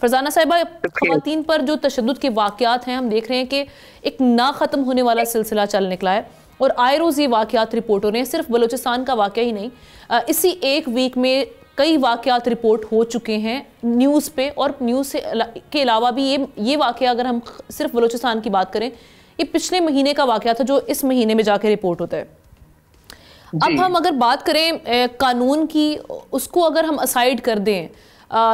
फरजाना साहिबा, ख़वातीन पर जो तशद्दुद के वाक़यात हैं, हम देख रहे हैं कि एक ना ख़त्म होने वाला सिलसिला चल निकला है और आए रोज़ ये वाक़यात रिपोर्ट हो रहे हैं। सिर्फ बलूचिस्तान का वाक़या ही नहीं, इसी एक वीक में कई वाक़यात रिपोर्ट हो चुके हैं न्यूज़ पे, और न्यूज़ के अलावा भी ये वाक़या, अगर हम सिर्फ बलूचिस्तान की बात करें, ये पिछले महीने का वाक़या था जो इस महीने में जाके रिपोर्ट होता है। अब हम अगर बात करें कानून की, उसको अगर हम असाइड कर दें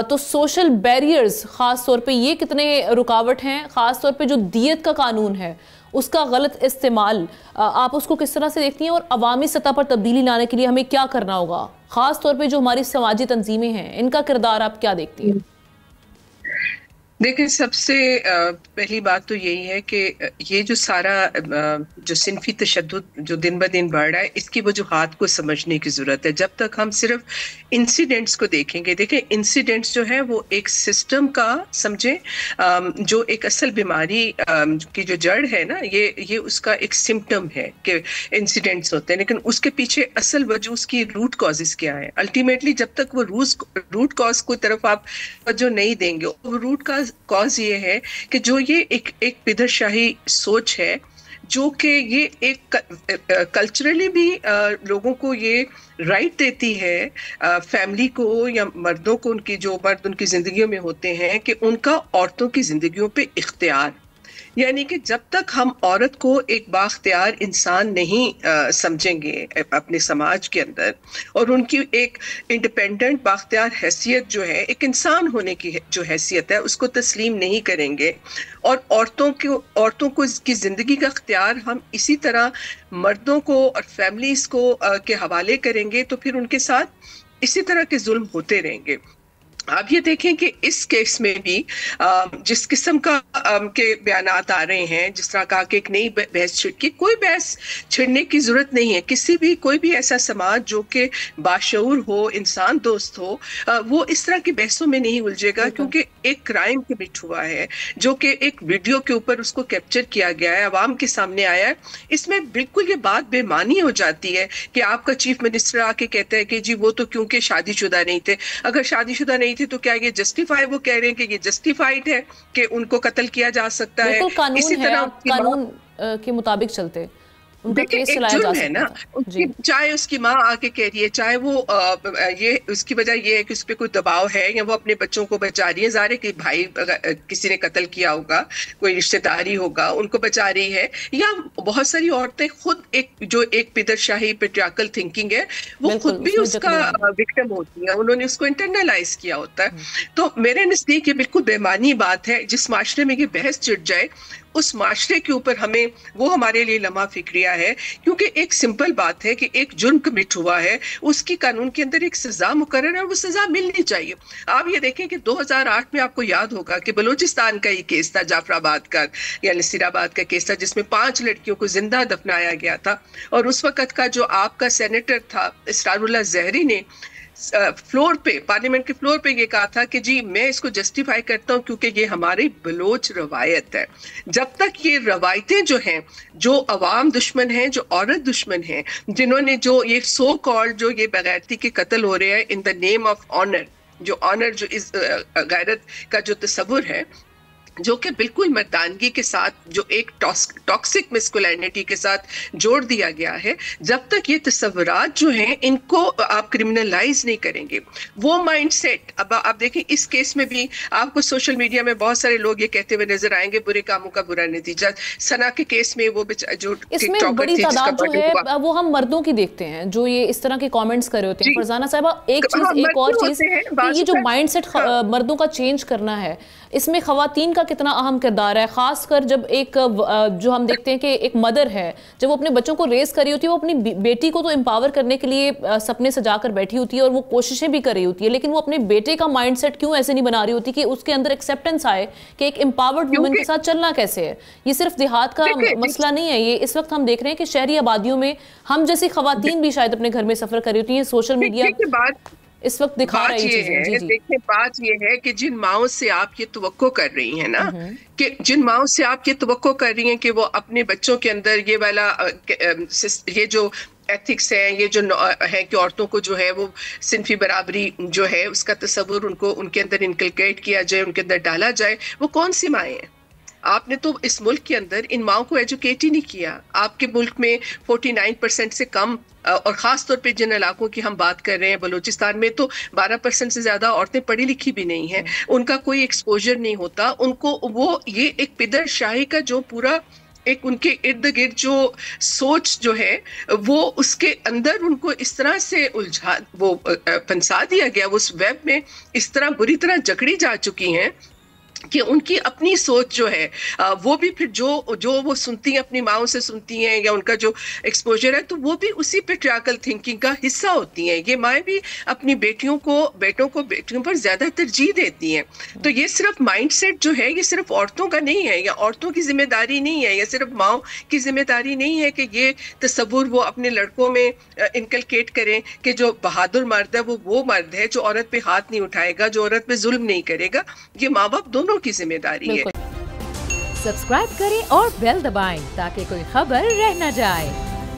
तो सोशल बैरियर्स ख़ास तौर पे ये कितने रुकावट हैं, ख़ास तौर पे जो दियत का कानून है उसका गलत इस्तेमाल, आप उसको किस तरह से देखती हैं, और अवामी सतह पर तब्दीली लाने के लिए हमें क्या करना होगा, ख़ास तौर पे जो हमारी समाजी तंजीमें हैं इनका किरदार आप क्या देखती हैं? देखिए, सबसे पहली बात तो यही है कि ये जो सारा जो सिनफी तशद्दुद जो दिन ब दिन बढ़ रहा है, इसकी वजूहात को समझने की ज़रूरत है। जब तक हम सिर्फ इंसिडेंट्स को देखेंगे, देखिए इंसिडेंट्स जो है वो एक सिस्टम का समझें, जो एक असल बीमारी की जो जड़ है ना, ये उसका एक सिम्टम है कि इंसिडेंट्स होते हैं, लेकिन उसके पीछे असल वजह, उसकी रूट कॉजेज़ क्या है। अल्टीमेटली जब तक वो रूट कॉज को तरफ आप जो नहीं देंगे, वो रूट कॉज ये है कि जो ये एक पिदरशाही सोच है, जो कि ये एक कल्चरली भी लोगों को ये राइट देती है, फैमिली को या मर्दों को, उनकी जो मर्द उनकी ज़िंदगियों में होते हैं, कि उनका औरतों की ज़िंदगियों पे इख्तियार। यानी कि जब तक हम औरत को एक बाख्तियार इंसान नहीं समझेंगे अपने समाज के अंदर, और उनकी एक इंडिपेंडेंट बाख्तियार हैसियत जो है, एक इंसान होने की जो हैसियत है, उसको तस्लीम नहीं करेंगे, और औरतों को इसकी ज़िंदगी का इख्तियार हम इसी तरह मर्दों को और फैमिलीज़ को के हवाले करेंगे, तो फिर उनके साथ इसी तरह के जुल्म होते रहेंगे। आप ये देखें कि इस केस में भी जिस किस्म का के बयानात आ रहे हैं, जिस तरह कहा कि एक नई बहस छिड़की, कोई बहस छिड़ने की जरूरत नहीं है। कोई भी ऐसा समाज जो कि बाशऊर हो, इंसान दोस्त हो, वो इस तरह की बहसों में नहीं उलझेगा, क्योंकि एक क्राइम कमिट हुआ है जो कि एक वीडियो के ऊपर उसको कैप्चर किया गया है, अवाम के सामने आया है। इसमें बिल्कुल ये बात बेमानी हो जाती है कि आपका चीफ मिनिस्टर आके कहता है कि जी वो तो क्योंकि शादीशुदा नहीं थे। अगर शादीशुदा नहीं थे तो क्या ये जस्टिफाई, वो कह रहे हैं कि ये जस्टिफाइड है कि उनको कत्ल किया जा सकता है। इसी तरह कानून के मुताबिक चलते उनका केस चलाया जा सकता था। चाहे उसकी माँ आके कह रही है, चाहे वो ये उसकी वजह ये है कि उस पर कोई दबाव है, या वो अपने बच्चों को बचा रही है, ज़ाहिर है कि भाई किसी ने कत्ल किया होगा, कोई रिश्तेदारी होगा, उनको बचा रही है, या बहुत सारी औरतें खुद एक पिदरशाही पेट्रियार्कल थिंकिंग है, वो खुद भी उसका विक्टिम होती है, उन्होंने उसको इंटरनलाइज किया होता है। तो मेरे नज़दीक ये बिल्कुल बेमानी बात है। जिस माशरे में ये बहस छिड़ जाए, उस माशरे के ऊपर वो हमारे लिए लम्हा फिक्रिया है, क्योंकि एक सिंपल बात है कि एक जुर्म कमिट हुआ है, उसकी कानून के अंदर एक सजा मुकर्रर है, वो सजा मिलनी चाहिए। आप ये देखें कि 2008 में आपको याद होगा कि बलूचिस्तान का ही केस था, जाफराबाद का या नसीराबाद का केस था, जिसमें 5 लड़कियों को जिंदा दफनाया गया था, और उस वक्त का जो आपका सेनेटर था इसरारुल्लाह ज़हरी ने फ्लोर पे, पार्लियामेंट के फ्लोर पे ये कहा था कि जी मैं इसको जस्टिफाई करता हूँ क्योंकि ये हमारी बलोच रवायत है। जब तक ये रवायतें जो हैं, जो अवाम दुश्मन हैं, जो औरत दुश्मन हैं, जिन्होंने जो ये सो कॉल्ड जो ये बेगैरती के कत्ल हो रहे हैं in the name of honour, जो ऑनर जो इस गैरत का जो तस्वुर है, जो कि बिल्कुल मर्दानगी के साथ, जो एक टॉक्सिक मैस्कुलिनिटी के साथ जोड़ दिया गया है, जब तक ये तस्वुरात जो हैं इनको आप क्रिमिनलाइज नहीं करेंगे, वो माइंडसेट। अब आप देखें इस केस में भी आपको सोशल मीडिया में बहुत सारे लोग ये कहते हुए नजर आएंगे, बुरे कामों का बुरा नतीजा। सना के केस में वो जो इसमें बड़ी तादाद जो है वो हम मर्दों की देखते हैं जो ये इस तरह के कमेंट्स कर रहे होते हैं। फरजाना साहिबा, एक और चीज, ये जो माइंडसेट मर्दों का चेंज करना है, इसमें खवातीन का कितना अहम किरदार है, खासकर जब एक जो हम देखते हैं कि एक मदर है, जब वो अपने बच्चों को रेस कर रही होती है, वो अपनी बेटी को तो एम्पावर करने के लिए सपने सजा कर बैठी होती है और वो कोशिशें भी कर रही होती है, लेकिन वो अपने बेटे का माइंडसेट क्यों ऐसे नहीं बना रही होती कि उसके अंदर एक्सेप्टेंस आए कि एक एम्पावर्ड वुमन के साथ चलना कैसे है। ये सिर्फ देहात का मसला नहीं है, ये इस वक्त हम देख रहे हैं कि शहरी आबादियों में हम जैसी खवातीन भी शायद अपने घर में सफर कर रही होती हैं। सोशल मीडिया इस वक्त दिखा रही है। देखिए, बात ये है कि जिन माओं से आप ये तवक्को कर रही हैं ना, कि जिन माओं से आप ये तवक्को कर रही हैं कि वो अपने बच्चों के अंदर ये वाला ये जो ایتھکس ہیں، یہ جو ہے کہ عورتوں کو جو ہے وہ صنفی برابری جو ہے اس کا تصور ان کے اندر انکلکیٹ کیا جائے، ان کے اندر ڈالا جائے، وہ کون سی مائیں ہیں؟ آپ نے تو اس ملک کے اندر ان ماؤں کو ایجوکیٹ ہی نہیں کیا. آپ کے ملک میں 49% سے کم، اور خاص طور پہ جن علاقوں کی ہم بات کر رہے ہیں بلوچستان میں تو 12% سے زیادہ عورتیں پڑھی لکھی بھی نہیں ہیں، ان کا کوئی ایکسپوجر نہیں ہوتا. ان کو وہ یہ ایک پدر شاہی کا جو پورا ایک ان کے ارد گرد جو سوچ جو ہے وہ اس کے اندر ان کو اس طرح سے الجھا وہ پھنسا دیا گیا، وہ اس ویب میں اس طرح بری طرح جکڑی جا چکی ہیں کہ ان کی اپنی سوچ جو ہے وہ بھی پھر جو وہ سنتی ہیں اپنی ماؤں سے سنتی ہیں، یا ان کا جو ایکسپوجر ہے تو وہ بھی اسی پیٹریارکل تھنکنگ کا حصہ ہوتی ہیں. یہ مائیں بھی اپنی بیٹوں کو پر زیادہ ترجیح دیتی ہیں. تو یہ صرف مائنڈ سیٹ جو ہے یہ صرف عورتوں کا نہیں ہے، یا عورتوں کی ذمہ داری نہیں ہے، یا صرف ماؤں کی ذمہ داری نہیں ہے کہ یہ تصور وہ اپنے لڑکوں میں انکلکیٹ کریں کہ جو بہادر مرد ہے وہ مرد ہے جو عورت پہ ہاتھ نہیں اٹھائے گا، جو عورت پہ ظلم نہیں کرے گا. یہ ماں باپ دونوں کی ذمہ داری ہے. سبسکرائب کریں اور بیل دبائیں تاکہ کوئی خبر رہ نہ جائے.